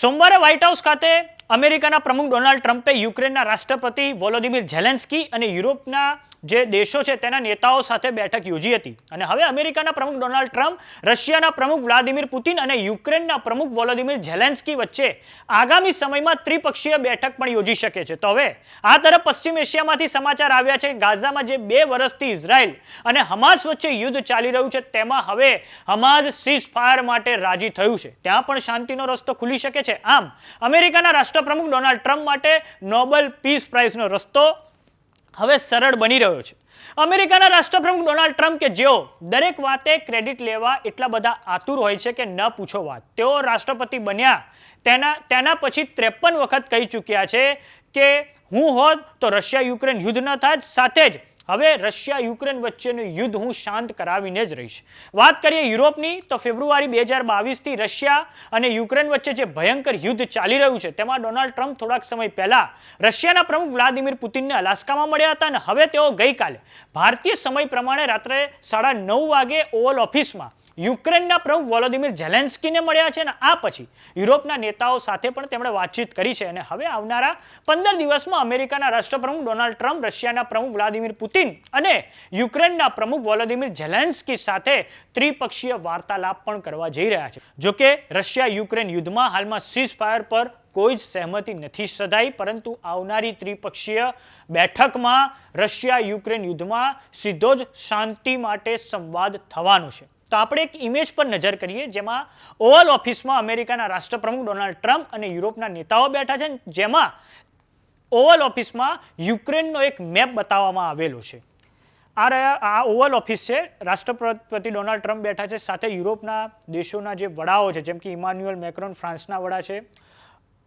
સોમવારે white house ખાતે અમેરિકાના પ્રમુખ ડોનાલ્ડ ટ્રમ્પે યુક્રેનના રાષ્ટ્રપતિ વોલોદિમીર ઝેલેન્સ્કી અને યુરોપના જે દેશો છે તેના નેતાઓ સાથે બેઠક યોજી હતી અને હવે અમેરિકાના પ્રમુખ ડોનાલ્ડ ટ્રમ્પ, રશિયાના પ્રમુખ વ્લાદિમીર પુતિન અને યુક્રેનના પ્રમુખ વોલોદિમીર ઝેલેન્સ્કી વચ્ચે આગામી સમયમાં ત્રિપક્ષીય બેઠક પણ યોજી શકે છે. તો હવે આ તરફ પશ્ચિમ એશિયામાંથી સમાચાર આવ્યા છે કે ગાઝામાં જે 2 વર્ષથી ઇઝરાયલ અને હમાસ વચ્ચે યુદ્ધ ચાલી રહ્યું છે તેમાં હવે હમાસ સીઝ ફાયર માટે રાજી થયું છે. ત્યાં પણ શાંતિનો રસ્તો ખુલી શકે છે. આમ અમેરિકાના રાષ્ટ્રપ્રમુખ ડોનાલ્ડ ટ્રમ્પ માટે નોબેલ પીસ પ્રાઇઝનો રસ્તો હવે સરળ બની રહ્યો છે. અમેરિકાના રાષ્ટ્રપ્રમુખ ડોનાલ્ડ ટ્રમ્પ કે જેઓ દરેક વાતે ક્રેડિટ લેવા એટલા બધા આતુર હોય છે કે ન પૂછો વાત. તેઓ રાષ્ટ્રપતિ બન્યા તેના પછી 53 વખત કહી ચૂક્યા છે કે હું હોત તો રશિયા યુક્રેન યુદ્ધ ન થાય. સાથે જ હવે રશિયા યુક્રેન વચ્ચેનું યુદ્ધ હું શાંત કરાવીને જ રહીશ. વાત કરીએ યુરોપની તો ફેબ્રુઆરી 2022થી રશિયા અને યુક્રેન વચ્ચે જે ભયંકર યુદ્ધ ચાલી રહ્યું છે તેમાં ડોનાલ્ડ ટ્રમ્પ થોડાક સમય પહેલા રશિયાના પ્રમુખ વ્લાદિમીર પુતિનને અલાસ્કામાં મળ્યા હતા અને હવે તેઓ ગઈકાલે ભારતીય સમય પ્રમાણે રાત્રે 9:30 વાગે ઓવલ ઓફિસમાં યુક્રેનના પ્રમુખ વોલોદિમીર ઝેલેન્સ્કીને મળ્યા છે અને આ પછી યુરોપના નેતાઓ સાથે પણ તેમણે વાતચીત કરી છે અને હવે આવનારા 15 દિવસમાં અમેરિકાના રાષ્ટ્રપ્રમુખ ડોનાલ્ડ ટ્રમ્પ, રશિયાના પ્રમુખ વ્લાદિમીર પુતિન અને યુક્રેનના પ્રમુખ વોલોદિમીર ઝેલેન્સ્કી સાથે ત્રિપક્ષીય વાર્તાલાપ પણ કરવા જઈ રહ્યા છે. જોકે રશિયા યુક્રેન યુદ્ધમાં હાલમાં સીઝ ફાયર પર કોઈ જ સહેમતિ નથી સધાઈ, પરંતુ આવનારી ત્રિપક્ષીય બેઠકમાં રશિયા યુક્રેન યુદ્ધમાં સીધો જ શાંતિ માટે સંવાદ થવાનો છે. તો આપણે એક ઇમેજ પર નજર કરીએ જેમાં ઓવલ ઓફિસમાં અમેરિકાના રાષ્ટ્રપ્રમુખ ડોનાલ્ડ ટ્રમ્પ અને યુરોપના નેતાઓ બેઠા છે, જેમાં ઓવલ ઓફિસમાં યુક્રેનનો એક મેપ બતાવવામાં આવેલો છે. આ ઓવલ ઓફિસ છે. રાષ્ટ્રપતિ ડોનાલ્ડ ટ્રમ્પ બેઠા છે, સાથે યુરોપના દેશોના જે વડાઓ છે જેમ કે ઇમાન્યુએલ મેક્રોન ફ્રાન્સના વડા છે,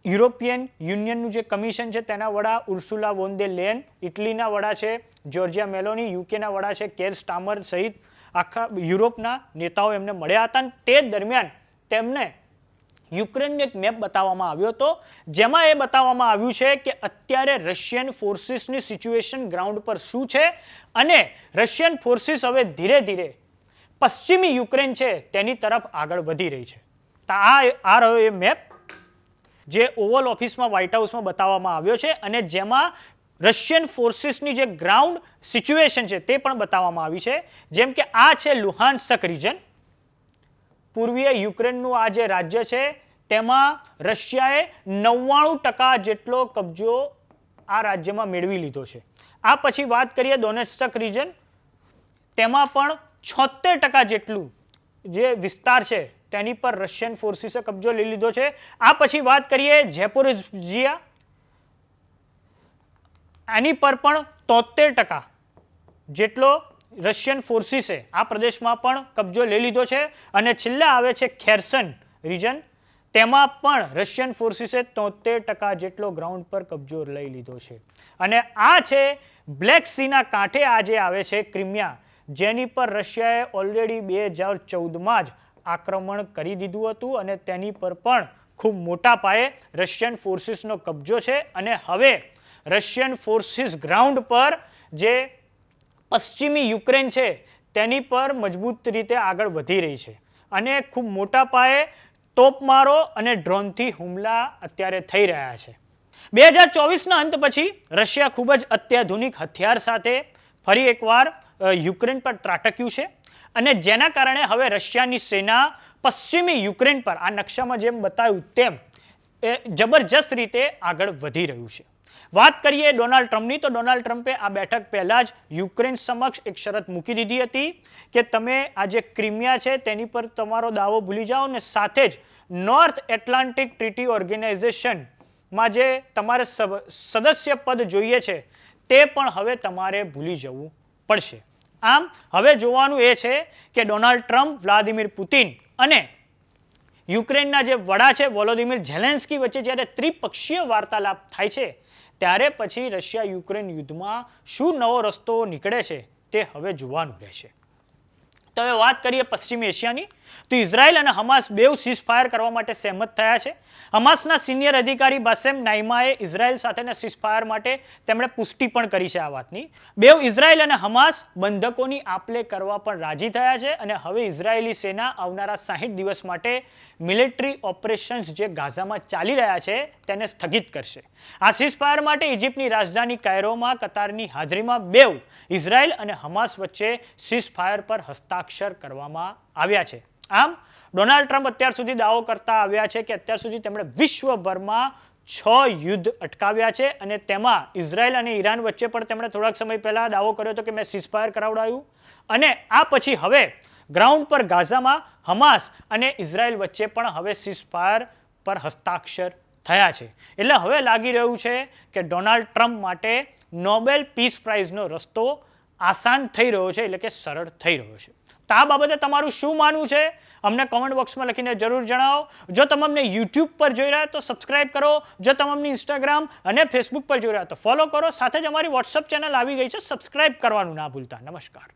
યુરોપિયન યુનિયનનું જે કમિશન છે તેના વડા ઉર્સુલા વોન દે લેયન, ઇટલીના વડા છે જોર્જિયા મેલોની, યુકેના વડા છે કેર સ્ટામર સહિત આખા યુરોપના નેતાઓ એમને મળ્યા હતા. તે દરમિયાન તેમને યુક્રેનનો એક મેપ બતાવવામાં આવ્યો હતો, જેમાં એ બતાવવામાં આવ્યું છે કે અત્યારે રશિયન ફોર્સિસની સિચ્યુએશન ગ્રાઉન્ડ પર શું છે અને રશિયન ફોર્સિસ હવે ધીરે ધીરે પશ્ચિમી યુક્રેન છે તેની તરફ આગળ વધી રહી છે. તો આ રહ્યો એ મેપ જે ઓવલ ઓફિસમાં વ્હાઇટ હાઉસમાં બતાવવામાં આવ્યો છે અને જેમાં રશિયન ફોર્સિસની જે ગ્રાઉન્ડ સિચ્યુએશન છે તે પણ બતાવવામાં આવી છે. જેમ કે આ છે લુહાન્સ્ક રિજન, પૂર્વીય યુક્રેનનું આ જે રાજ્ય છે તેમાં રશિયાએ 99% જેટલો કબજો આ રાજ્યમાં મેળવી લીધો છે. આ પછી વાત કરીએ ડોનેટ્સ્ક રિજન, તેમાં પણ 76% જેટલું જે વિસ્તાર છે તેની પર રશિયન ફોર્સિસે કબજો લઈ લીધો છે. આ પછી વાત કરીએ ઝેપોરિઝિયા, આની પર પણ 73% જેટલો રશિયન ફોર્સિસે આ પ્રદેશમાં પણ કબજો લઈ લીધો છે. અને છેલ્લે આવે છે ખેર્સન રિજન, તેમાં પણ રશિયન ફોર્સિસે 73% જેટલો ગ્રાઉન્ડ પર કબજો લઈ લીધો છે. અને આ છે બ્લેક સીના કાંઠે આ જે આવે છે ક્રિમિયા, જેની પર રશિયાએ ઓલરેડી 2014માં જ આક્રમણ કરી દીધું હતું અને તેની પર પણ ખૂબ મોટા પાયે રશિયન ફોર્સિસનો કબજો છે. અને હવે રશિયન ફોર્સિસ ગ્રાઉન્ડ પર જે પશ્ચિમી યુક્રેન છે તેની પર મજબૂત રીતે આગળ વધી રહી છે અને ખૂબ મોટા પાયે તોપમારો અને ડ્રોનથી હુમલા અત્યારે થઈ રહ્યા છે. 2024ના અંત પછી રશિયા ખૂબ જ અત્યાધુનિક હથિયાર સાથે ફરી એકવાર યુક્રેન પર ત્રાટક્યું છે અને જેના કારણે હવે રશિયાની સેના પશ્ચિમી યુક્રેન પર આ નકશામાં જેમ બતાવ્યું તેમ જબરજસ્ત રીતે આગળ વધી રહ્યું છે. વાત કરીએ ડોનાલ્ડ ટ્રમ્પની તો ડોનાલ્ડ ટ્રમ્પે આ બેઠક પહેલા જ યુક્રેન સમક્ષ એક શરત મૂકી દીધી હતી કે તમે આ જે ક્રિમિયા છે તેની પર તમારો દાવો ભૂલી જાઓ અને સાથે જ નોર્થ એટલાન્ટિક ટ્રીટી ઓર્ગેનાઇઝેશનમાં જે તમારે સદસ્ય પદ જોઈએ છે તે પણ હવે તમારે ભૂલી જવું પડશે. આમ હવે જોવાનું એ છે કે ડોનાલ્ડ ટ્રમ્પ, વ્લાદિમીર પુતિન અને યુક્રેનના જે વડા છે વોલોદિમીર ઝેલેન્સ્કી વચ્ચે જ્યારે ત્રિપક્ષીય વાર્તાલાપ થાય છે ત્યારે પછી રશિયા યુક્રેન યુદ્ધમાં શું નવો રસ્તો નીકળે છે તે હવે જોવાનું રહેશે. તો હવે વાત કરીએ પશ્ચિમ એશિયાની તો ઇઝરાયલ અને હમાસ બેઉ સીઝફાયર કરવા માટે સહેમત થયા છે. હમાસના સિનિયર અધિકારી બાસેમ નાઇમાએ ઇઝરાયલ સાથેના સીઝફાયર માટે તેમણે પુષ્ટિ પણ કરી છે આ વાતની. બેઉ ઇઝરાયલ અને હમાસ બંધકોની આપલે કરવા પણ રાજી થયા છે અને હવે ઇઝરાયેલી સેના આવનારા 60 દિવસ માટે મિલિટરી ઓપરેશન્સ જે ગાઝામાં ચાલી રહ્યા છે તેને સ્થગિત કરશે. આ સીઝફાયર માટે ઇજિપ્તની રાજધાની કાયરોમાં કતારની હાજરીમાં બેઉ ઇઝરાયલ અને હમાસ વચ્ચે સીઝફાયર પર હસ્તાક્ષર કરવામાં આવ્યા છે. આમ ડોનાલ્ડ ટ્રમ્પ અત્યાર સુધી દાવો કરતા આવ્યા છે કે અત્યાર સુધી તેમણે વિશ્વભરમાં 6 યુદ્ધ અટકાવ્યા છે અને તેમાં ઇઝરાયલ અને ઈરાન વચ્ચે પણ તેમણે થોડાક સમય પહેલા દાવો કર્યો હતો કે મેં સીઝફાયર કરાવડાવ્યું અને આ પછી હવે ગ્રાઉન્ડ પર ગાઝામાં હમાસ અને ઇઝરાયલ વચ્ચે પણ હવે સીઝફાયર પર હસ્તાક્ષર થયા છે. એટલે હવે લાગી રહ્યું છે કે ડોનાલ્ડ ટ્રમ્પ માટે નોબેલ પીસ પ્રાઇઝનો રસ્તો આસાન થઈ રહ્યો છે, એટલે કે સરળ થઈ રહ્યો છે. તો આ બાબતે તમારું શું માનવું છે અમને કોમેન્ટ બોક્સમાં લખીને જરૂર જણાવો. જો તમે અમને યુટ્યુબ પર જોઈ રહ્યા તો સબસ્ક્રાઇબ કરો, જો તમે અમને ઇન્સ્ટાગ્રામ અને ફેસબુક પર જોઈ રહ્યા તો ફોલો કરો. સાથે જ અમારી વોટ્સઅપ ચેનલ આવી ગઈ છે, સબસ્ક્રાઇબ કરવાનું ના ભૂલતા. નમસ્કાર.